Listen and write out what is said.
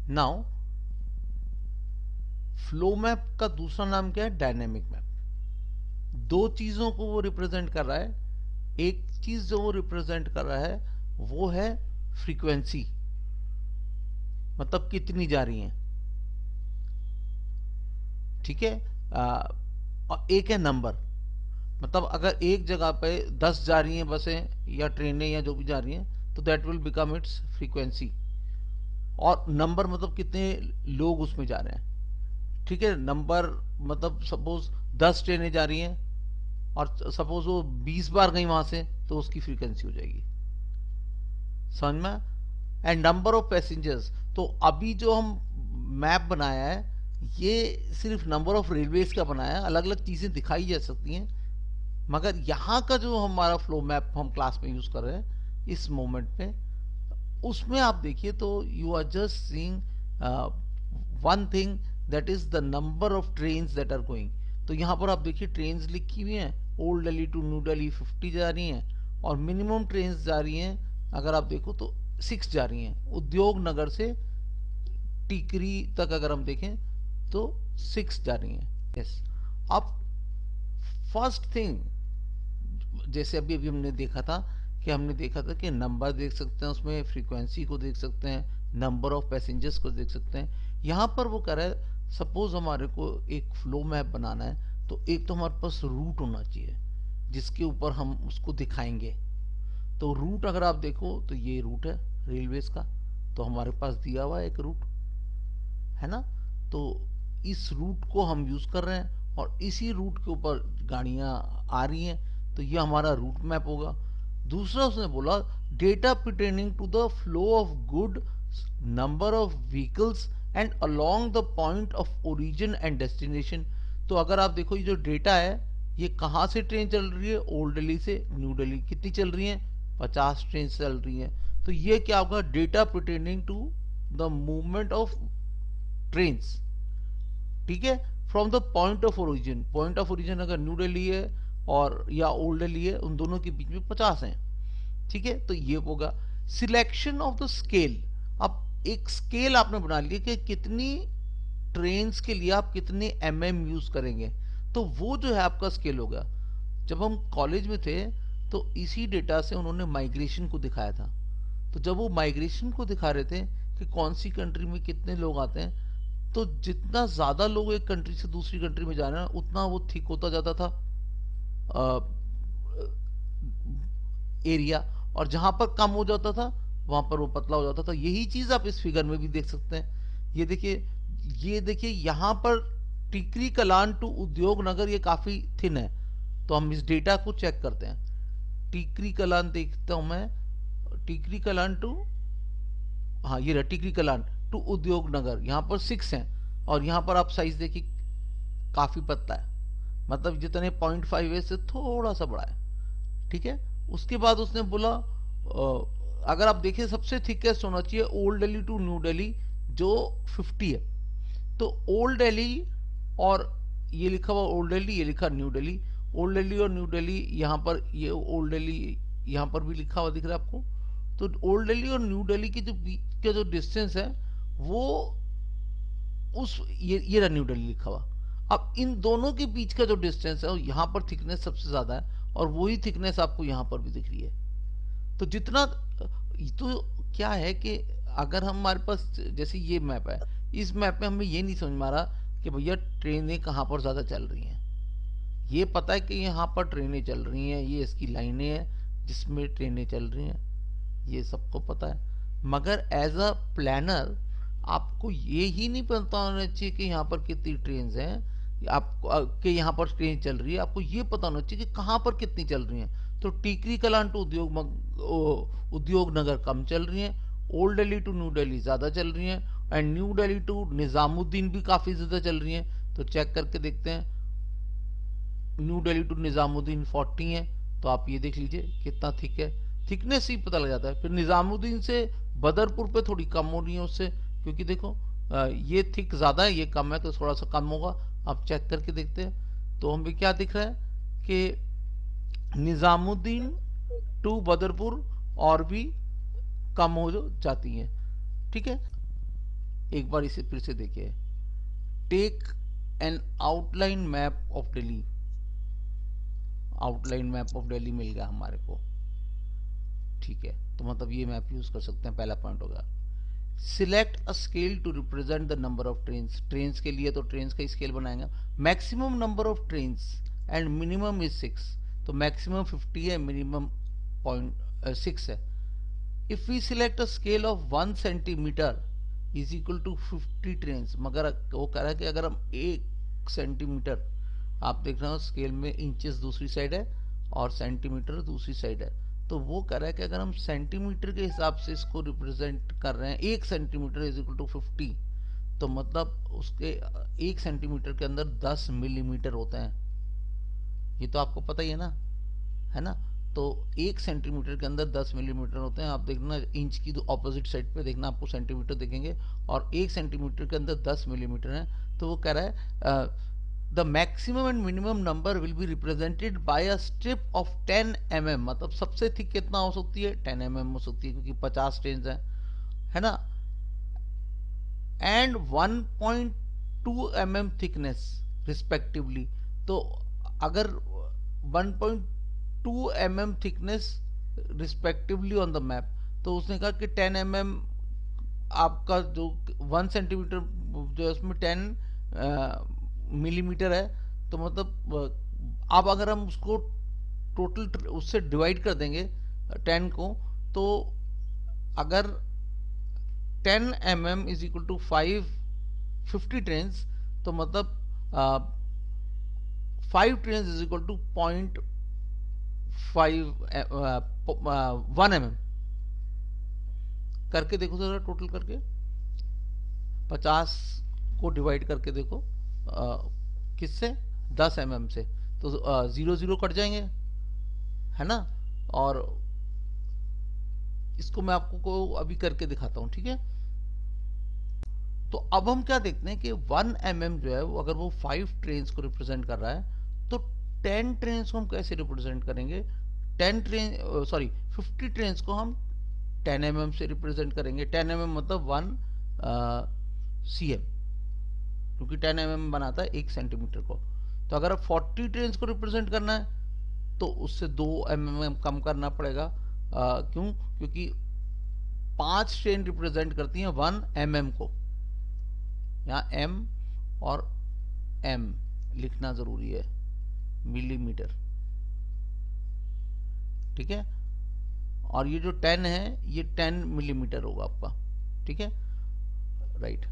Now flow map का दूसरा नाम क्या है? Dynamic map. दो चीजों को वो रिप्रेजेंट कर रहा है। एक चीज जो वो रिप्रेजेंट कर रहा है वो है फ्रीक्वेंसी, मतलब कितनी जा रही है, ठीक है। और एक है नंबर, मतलब अगर एक जगह पे 10 जा रही हैं बसें या ट्रेनें या जो भी जा रही हैं तो that will become it's frequency. और नंबर मतलब कितने लोग उसमें जा रहे हैं, ठीक है। नंबर मतलब सपोज 10 ट्रेनें जा रही हैं और सपोज वो 20 बार गई वहां से, तो उसकी फ्रीक्वेंसी हो जाएगी, समझ में। एंड नंबर ऑफ पैसेंजर्स, तो अभी जो हम मैप बनाया है ये सिर्फ नंबर ऑफ रेलवेज का बनाया है, अलग अलग चीजें दिखाई जा सकती हैं। मगर यहाँ का जो हमारा फ्लो मैप हम क्लास में यूज कर रहे हैं इस मोमेंट में, उसमें आप देखिए तो you are just seeing one thing, that is the number of trains that are going. तो यहाँ पर आप देखिए ट्रेन्स लिखी हुई हैं, Old Delhi to New Delhi 50 जा रही हैं, और मिनिमम ट्रेन्स जा रही हैं अगर आप देखो तो 6 जा रही हैं। उद्योग नगर से टिकरी तक अगर हम देखें तो 6 जा रही हैं। यस। अब फर्स्ट थिंग, जैसे अभी अभी हमने देखा था कि हमने देखा था कि नंबर देख सकते हैं, उसमें फ्रीक्वेंसी को देख सकते हैं, नंबर ऑफ पैसेंजर्स को देख सकते हैं। यहाँ पर वो कह रहा है सपोज हमारे को एक फ्लो मैप बनाना है तो एक तो हमारे पास रूट होना चाहिए जिसके ऊपर हम उसको दिखाएंगे। तो रूट अगर आप देखो तो ये रूट है रेलवेज का, तो हमारे पास दिया हुआ है एक रूट, है ना। तो इस रूट को हम यूज कर रहे हैं और इसी रूट के ऊपर गाड़ियां आ रही हैं, तो ये हमारा रूट मैप होगा। दूसरा उसने बोला data pertaining to the flow of good, number of vehicles and along the point of origin and destination. तो अगर आप देखो ये जो डेटा है ये कहाँ से ट्रेन चल रही है, ओल्ड दिल्ली से न्यू दिल्ली कितनी चल रही है, 50 ट्रेन चल रही हैं। तो ये क्या होगा, data pertaining to the movement of trains, ठीक है, from the point of origin. Point of origin अगर न्यू दिल्ली है और या ओल्ड दिल्ली है, उन दोनों के बीच में 50 है, ठीक है। तो ये होगा सिलेक्शन ऑफ द स्केल। अब एक स्केल आपने बना लिया कि कितनी ट्रेन्स के लिए आप कितने यूज करेंगे, तो वो जो है आपका स्केल होगा। जब हम कॉलेज में थे तो इसी डेटा से उन्होंने माइग्रेशन को दिखाया था। तो जब वो माइग्रेशन को दिखा रहे थे कि कौन सी कंट्री में कितने लोग आते हैं, तो जितना ज्यादा लोग एक कंट्री से दूसरी कंट्री में जा रहे हैं उतना वो थिक होता जाता था एरिया, और जहां पर कम हो जाता था वहां पर वो पतला हो जाता था। यही चीज आप इस फिगर में भी देख सकते हैं। ये देखिए यहां पर टिकरी कलान टू उद्योग नगर ये काफी थिन है। तो हम इस डेटा को चेक करते हैं। टिकरी कलान देखता हूं मैं, टिकरी कलान टू, हाँ ये रहा टिकरी कलान टू उद्योग नगर, यहाँ पर 6 हैं। और यहाँ पर आप साइज देखिए काफी पतला है, मतलब जितने 0.5 है से थोड़ा सा बड़ा है, ठीक है। उसके बाद उसने बोला अगर आप देखें सबसे थिकेस्ट होना चाहिए Old Delhi to New Delhi जो 50 है। तो ओल्ड दिल्ली और ये लिखा हुआ ओल्ड दिल्ली, ये लिखा न्यू दिल्ली, ओल्ड दिल्ली और न्यू दिल्ली, यहाँ पर ये ओल्ड दिल्ली यहाँ पर भी लिखा हुआ दिख रहा है आपको। तो ओल्ड दिल्ली और न्यू दिल्ली की जो बीच का जो डिस्टेंस है वो उस ये रहा न्यू दिल्ली लिखा हुआ। अब इन दोनों के बीच का जो डिस्टेंस है यहाँ पर थिकनेस सबसे ज्यादा है और वही थिकनेस आपको यहाँ पर भी दिख रही है। तो जितना, तो क्या है कि अगर हमारे पास जैसे ये मैप है, इस मैप में हमें ये नहीं समझ में आ रहा कि भैया ट्रेनें कहाँ पर ज्यादा चल रही हैं। ये पता है कि यहाँ पर ट्रेनें चल रही हैं, ये इसकी लाइनें हैं जिसमें ट्रेनें चल रही हैं, ये सबको पता है। मगर एज अ प्लानर आपको ये ही नहीं पता होना चाहिए कि यहाँ पर कितनी ट्रेन हैं, आपको कि यहाँ पर ट्रेन चल रही है। आपको ये पता होना चाहिए कि कहाँ पर कितनी चल रही हैं। तो टिकरी कलान टू उद्योग नगर कम चल रही हैं, Old Delhi to New Delhi ज्यादा चल रही हैं, and New Delhi to Nizamuddin भी काफी ज्यादा चल रही हैं। तो चेक करके देखते हैं, न्यू दिल्ली टू निजामुद्दीन 40 है, तो आप ये देख लीजिए कितना थिक है, थिकनेस ही पता लग जाता है। फिर निजामुद्दीन से बदरपुर पे थोड़ी कम हो रही है उससे, क्योंकि देखो ये थिक ज्यादा है ये कम है, तो थोड़ा सा कम होगा। आप चेक करके देखते हैं तो हमें क्या दिख रहा है कि निजामुद्दीन टू बदरपुर और भी कम हो जाती हैं, ठीक है। एक बार इसे फिर से देखिए, take an outline map of Delhi, outline map of Delhi मिल गया हमारे को, ठीक है। तो मतलब ये मैप यूज कर सकते हैं, पहला पॉइंट होगा। Select a scale to represent the number of trains, trains के लिए तो ट्रेन्स का स्केल बनाएंगे। Maximum number of trains and minimum is 6, तो मैक्सिमम 50 है, मिनिमम 0.6 है। If we select a scale of 1 centimetre is equal to 50 trains, मगर वो कह रहा है कि अगर हम 1 सेंटीमीटर, आप देख रहे हो स्केल में इंचेस दूसरी साइड है और सेंटीमीटर दूसरी साइड है, तो वो कह रहा है कि अगर हम सेंटीमीटर के हिसाब से इसको रिप्रेजेंट कर रहे हैं, 1 सेंटीमीटर इज इक्वल टू 50, तो मतलब उसके 1 सेंटीमीटर के अंदर 10 मिलीमीटर होते हैं, ये तो आपको पता ही है ना। तो 1 सेंटीमीटर के अंदर 10 मिलीमीटर होते हैं। आप देखना इंच की ऑपोजिट साइड पे देखना, आपको सेंटीमीटर दिखेंगे, और 1 सेंटीमीटर के अंदर 10 मिलीमीटर है। तो वो कह रहा है the maximum and minimum number will be represented by a strip of 10 mm, मतलब सबसे थिक कितना हो सकती है, 10 mm हो सकती है, क्योंकि 50 ट्रेन है ना, एंड 1.2 mm थिकनेस रिस्पेक्टिवली। तो अगर 1.2 mm thickness respectively on the map, तो उसने कहा कि 10 mm आपका जो 1 सेंटीमीटर जो है उसमें 10 मिलीमीटर है, तो मतलब अब अगर हम उसको टोटल उससे डिवाइड कर देंगे 10 को, तो अगर 10 mm is equal to 50 train, तो मतलब 5 train is equal to 1 mm। करके देखो जरा, टोटल करके 50 को डिवाइड करके देखो किससे, 10 mm से, तो 0 0 कट जाएंगे, है ना। और इसको मैं आपको अभी करके दिखाता हूं, ठीक है। तो अब हम क्या देखते हैं कि 1 mm जो है वो अगर वो 5 ट्रेन को रिप्रेजेंट कर रहा है, तो 10 ट्रेन को हम कैसे रिप्रेजेंट करेंगे, 50 ट्रेन को हम 10 mm से रिप्रेजेंट करेंगे। 10 mm मतलब 1 cm, क्योंकि 10 mm बनाता है 1 सेंटीमीटर को। तो अगर 40 ट्रेन को रिप्रेजेंट करना है, तो उससे 2 mm कम करना पड़ेगा। क्यों, क्योंकि 5 ट्रेन रिप्रेजेंट करती हैं 1 mm को, यहाँ m और m लिखना जरूरी है, मिलीमीटर, ठीक है। और ये जो 10 है ये 10 मिलीमीटर होगा आपका, ठीक है, राइट।